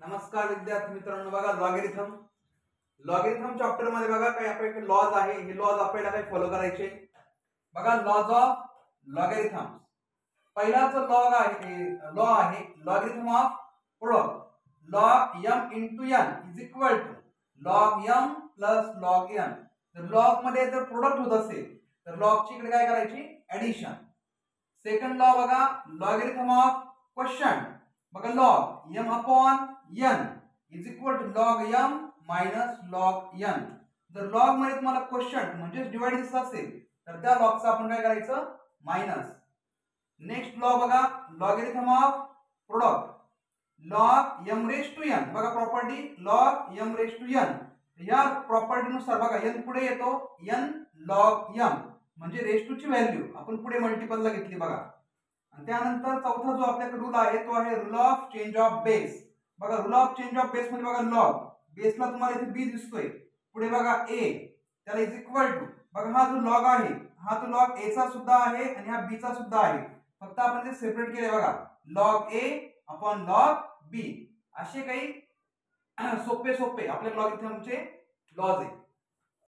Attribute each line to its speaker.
Speaker 1: नमस्कार विद्यार्थी मित्रांनो, बघा लॉगॅरिथम चॅप्टर मध्ये बघा काही आपल्याकडे लॉज आहे. हे लॉज आपल्याला काही फॉलो करायचे. बघा लॉज ऑफ लॉगॅरिथम. पहिलाच लॉ आहे logarithm of product. Log m into n is equal to log m plus log n. जर लॉग मध्ये जर प्रोडक्ट होत असेल तर लॉग ची इकडे काय करायची, ऍडिशन. सेकंड लॉ बघा लॉगॅरिथम ऑफ क्वोशंट. बघा log m upon n is equal to log m minus log n. जर लॉग मध्ये तुम्हाला क्वोशंट म्हणजे डिवाइड दिसत असेल तर त्या लॉगचं आपण काय करायचं, मायनस. नेक्स्ट लॉ बघा logarithm of product. Log m raise to n. बघा property log m raise to n. या प्रॉपर्टी नुसार बघा n पुढे येतो n लॉग m म्हणजे रेज टू ची व्हॅल्यू आपण पुढे मल्टिपल ला घेतली बघा. आणि त्यानंतर चौथा जो आपल्याकडे रूल आहे तो आहे rule of change of base. बघा rule of change of base मध्ये बघा लॉग बेसला तुम्हाला इथे b दिसतोय, पुढे बघा a, त्याला इज इक्वल टू. बघा हा जो लॉग आहे हा तो लॉग a चा सुद्धा आहे आणि हा b चा सुद्धा आहे. फक्त आपण ते सेपरेट केले बघा log a upon log b. असे काही सोपे आपल्या लॉगॅरिथमचे लॉज आहे.